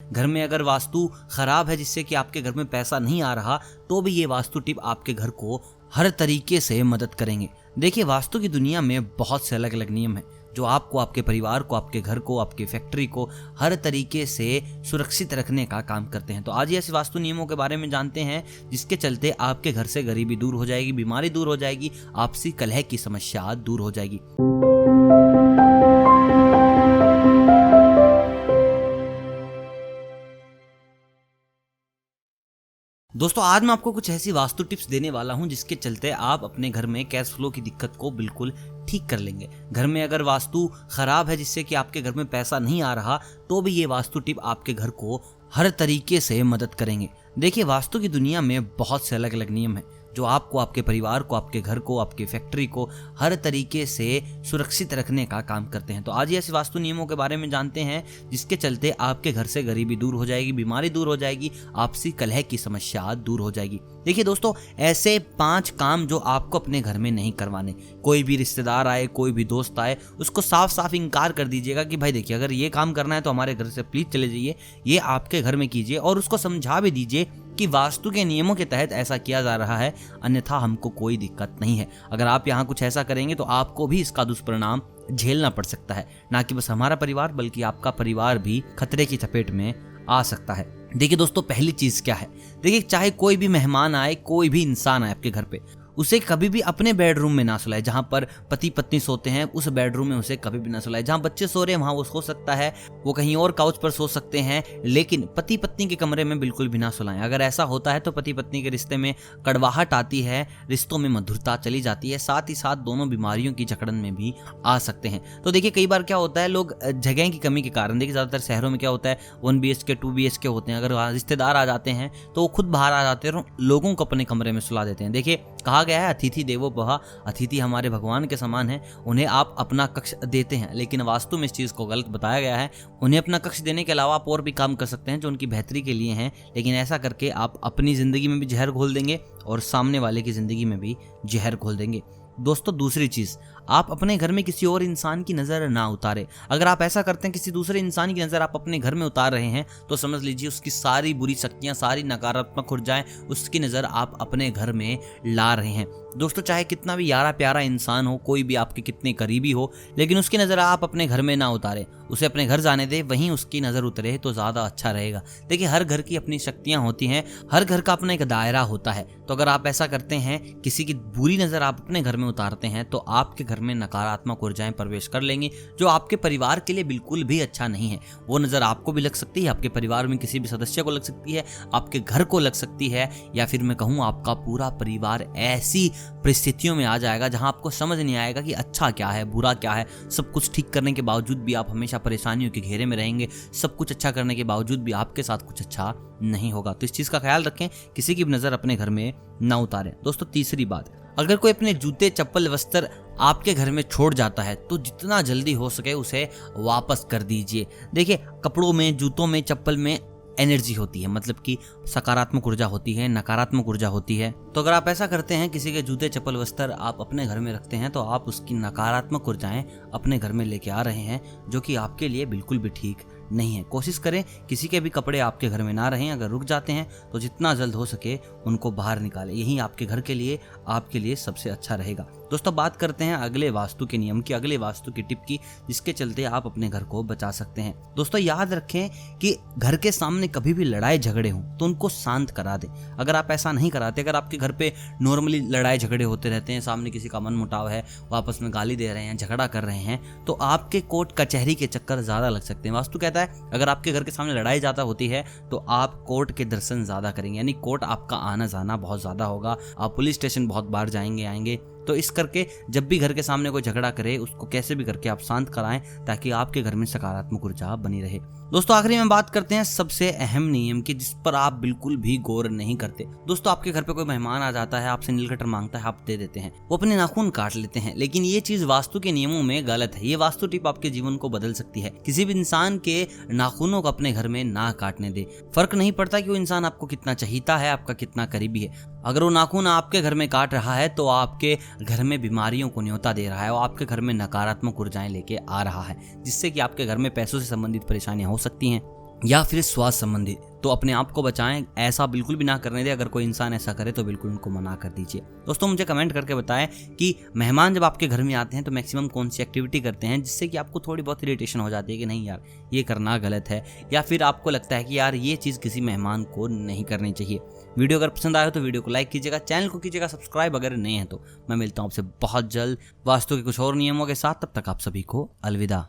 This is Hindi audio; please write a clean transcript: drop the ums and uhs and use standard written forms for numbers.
घर में अगर वास्तु खराब है जिससे कि आपके घर में पैसा नहीं आ रहा, तो भी ये वास्तु टिप आपके घर को हर तरीके से मदद करेंगे। देखिए, वास्तु की दुनिया में बहुत से अलग अलग नियम हैं जो आपको, आपके परिवार को, आपके घर को, आपकी फैक्ट्री को हर तरीके से सुरक्षित रखने का काम करते हैं। तो आज ऐसे वास्तु नियमों के बारे में जानते हैं जिसके चलते आपके घर से गरीबी दूर हो जाएगी, बीमारी दूर हो जाएगी, आपसी कलह की समस्या दूर हो जाएगी। दोस्तों, आज मैं आपको कुछ ऐसी वास्तु टिप्स देने वाला हूं जिसके चलते आप अपने घर में कैश फ्लो की दिक्कत को बिल्कुल ठीक कर लेंगे। घर में अगर वास्तु खराब है जिससे कि आपके घर में पैसा नहीं आ रहा, तो भी ये वास्तु टिप आपके घर को हर तरीके से मदद करेंगे। देखिए, वास्तु की दुनिया में बहुत से अलग अलग नियम हैं जो आपको, आपके परिवार को, आपके घर को, आपकी फैक्ट्री को हर तरीके से सुरक्षित रखने का काम करते हैं। तो आज ऐसे वास्तु नियमों के बारे में जानते हैं जिसके चलते आपके घर से गरीबी दूर हो जाएगी, बीमारी दूर हो जाएगी, आपसी कलह की समस्या दूर हो जाएगी। देखिए दोस्तों, ऐसे 5 काम जो आपको अपने घर में नहीं करवाने। कोई भी रिश्तेदार आए, कोई भी दोस्त आए, उसको साफ साफ इनकार कर दीजिएगा कि भाई देखिए, अगर ये काम करना है तो हमारे घर से प्लीज चले जाइए, ये आपके घर में कीजिए, और उसको समझा भी दीजिए कि वास्तु के नियमों के तहत ऐसा किया जा रहा है, अन्यथा हमको कोई दिक्कत नहीं है। अगर आप यहाँ कुछ ऐसा करेंगे तो आपको भी इसका दुष्परिणाम झेलना पड़ सकता है। ना कि बस हमारा परिवार, बल्कि आपका परिवार भी खतरे की चपेट में आ सकता है। देखिए दोस्तों, पहली चीज क्या है, देखिए चाहे कोई भी मेहमान आए, कोई भी इंसान आए आपके घर पे, उसे कभी भी अपने बेडरूम में ना सुलाए। जहां पर पति पत्नी सोते हैं उस बेडरूम में उसे कभी भी ना सुलाए। जहां बच्चे सो रहे हैं वहां वो सो सकता है, वो कहीं और काउच पर सो सकते हैं, लेकिन पति पत्नी के कमरे में बिल्कुल भी ना सुलाएं। अगर ऐसा होता है तो पति पत्नी के रिश्ते में कड़वाहट आती है, रिश्तों में मधुरता चली जाती है, साथ ही साथ दोनों बीमारियों की जकड़न में भी आ सकते हैं। तो देखिए, कई बार क्या होता है, लोग जगह की कमी के कारण, देखिए ज्यादातर शहरों में क्या होता है, 1 BHK 2 BHK होते हैं। अगर रिश्तेदार आ जाते हैं तो वो खुद बाहर आ जाते हैं और लोगों को अपने कमरे में सुला देते हैं। देखिए, कहा गया है अतिथि देवो भव, अतिथि हमारे भगवान के समान है, उन्हें आप अपना कक्ष देते हैं। लेकिन वास्तु में इस चीज को गलत बताया गया है। उन्हें अपना कक्ष देने के अलावा आप और भी काम कर सकते हैं जो उनकी बेहतरी के लिए हैं, लेकिन ऐसा करके आप अपनी जिंदगी में भी जहर घोल देंगे और सामने वाले की जिंदगी में भी जहर घोल देंगे। दोस्तों, दूसरी चीज, आप अपने घर में किसी और इंसान की नजर ना उतारे। अगर आप ऐसा करते हैं, किसी दूसरे इंसान की नजर आप अपने घर में उतार रहे हैं, तो समझ लीजिए उसकी सारी बुरी शक्तियां, सारी नकारात्मक ऊर्जाएं, उसकी नजर आप अपने घर में ला रहे हैं। दोस्तों, चाहे कितना भी यारा प्यारा इंसान हो, कोई भी आपके कितने करीबी हो, लेकिन उसकी नजर आप अपने घर में ना उतारे, उसे अपने घर जाने दे, वहीं उसकी नजर उतरे तो ज्यादा अच्छा रहेगा। देखिए, हर घर की अपनी शक्तियां होती हैं, हर घर का अपना एक दायरा होता है। तो अगर आप ऐसा करते हैं, किसी की बुरी नजर आप अपने घर में उतारते हैं, तो आपके घर में नकारात्मक ऊर्जाएं प्रवेश कर लेंगी जो आपके परिवार के लिए बिल्कुल भी अच्छा नहीं है। वो नजर आपको भी लग सकती है, आपके परिवार में किसी भी सदस्य को लग सकती है, आपके घर को लग सकती है, या फिर मैं कहूँ आपका पूरा परिवार ऐसी परिस्थितियों में आ जाएगा जहां आपको समझ नहीं आएगा कि अच्छा क्या है, बुरा क्या है। सब कुछ ठीक करने के बावजूद भी आप हमेशा परेशानियों के घेरे में रहेंगे। सब कुछ अच्छा करने के बावजूद भी आपके साथ कुछ अच्छा नहीं होगा। तो इस चीज का ख्याल रखें, किसी की भी नजर अपने घर में ना उतारें। दोस्तों, तीसरी बात, अगर कोई अपने जूते, चप्पल, वस्त्र आपके घर में छोड़ जाता है तो जितना जल्दी हो सके उसे वापस कर दीजिए। देखिए, कपड़ों में, जूतों में, चप्पल में एनर्जी होती है, मतलब कि सकारात्मक ऊर्जा होती है, नकारात्मक ऊर्जा होती है। तो अगर आप ऐसा करते हैं, किसी के जूते, चप्पल, वस्त्र आप अपने घर में रखते हैं, तो आप उसकी नकारात्मक ऊर्जाएं अपने घर में लेके आ रहे हैं, जो कि आपके लिए बिल्कुल भी ठीक नहीं है। कोशिश करें किसी के भी कपड़े आपके घर में ना रहें। अगर रुक जाते हैं तो जितना जल्द हो सके उनको बाहर निकालें। यही आपके घर के लिए, आपके लिए सबसे अच्छा रहेगा। दोस्तों, बात करते हैं अगले वास्तु के नियम की, अगले वास्तु की टिप की, जिसके चलते आप अपने घर को बचा सकते हैं। दोस्तों, याद रखें कि घर के सामने कभी भी लड़ाई झगड़े हों तो उनको शांत करा दें। अगर आप ऐसा नहीं कराते, अगर आपके घर पे नॉर्मली लड़ाई झगड़े होते रहते हैं, सामने किसी का मनमुटाव है, वो आपस में गाली दे रहे हैं, झगड़ा कर रहे हैं, तो आपके कोर्ट कचहरी के चक्कर ज्यादा लग सकते हैं। वास्तु कहता है अगर आपके घर के सामने लड़ाई ज्यादा होती है तो आप कोर्ट के दर्शन ज्यादा करेंगे, यानी कोर्ट आपका आना जाना बहुत ज्यादा होगा, आप पुलिस स्टेशन बहुत बार जाएंगे आएंगे। तो इस करके जब भी घर के सामने कोई झगड़ा करे, उसको कैसे भी करके आप शांत कराएं, ताकि आपके घर में सकारात्मक ऊर्जा बनी रहे। दोस्तों, आखिरी में बात करते हैं सबसे अहम नियम की, जिस पर आप बिल्कुल भी गौर नहीं करते। दोस्तों, आपके घर पे कोई मेहमान आ जाता है, आपसे नील कटर मांगता है, आप दे देते हैं, वो अपने नाखून काट लेते हैं, लेकिन ये चीज वास्तु के नियमों में गलत है। ये वास्तु टिप आपके जीवन को बदल सकती है। किसी भी इंसान के नाखूनों को अपने घर में ना काटने दे। फर्क नहीं पड़ता कि वो इंसान आपको कितना चाहता है, आपका कितना करीबी है। अगर वो नाखून आपके घर में काट रहा है तो आपके घर में बीमारियों को न्योता दे रहा है, वो आपके घर में नकारात्मक ऊर्जाएं लेके आ रहा है, जिससे कि आपके घर में पैसों से संबंधित परेशानियां हो सकती हैं। या फिर स्वास्थ्य संबंधी, तो अपने आप को बचाएं। ऐसा बिल्कुल भी ना करने दें। अगर कोई इंसान ऐसा करे तो बिल्कुल उनको मना कर दीजिए। दोस्तों मुझे कमेंट करके बताएं कि मेहमान जब आपके घर में आते हैं तो मैक्सिमम कौन सी एक्टिविटी करते हैं जिससे कि आपको थोड़ी बहुत इरिटेशन हो जाती है कि नहीं यार ये करना गलत है, या फिर आपको लगता है कि यार ये चीज़ किसी मेहमान को नहीं करनी चाहिए। वीडियो अगर पसंद आया तो वीडियो को लाइक कीजिएगा, चैनल को कीजिएगा सब्सक्राइब अगर नए हैं तो। मैं मिलता हूँ आपसे बहुत जल्द वास्तु के कुछ और नियमों के साथ। तब तक आप सभी को अलविदा।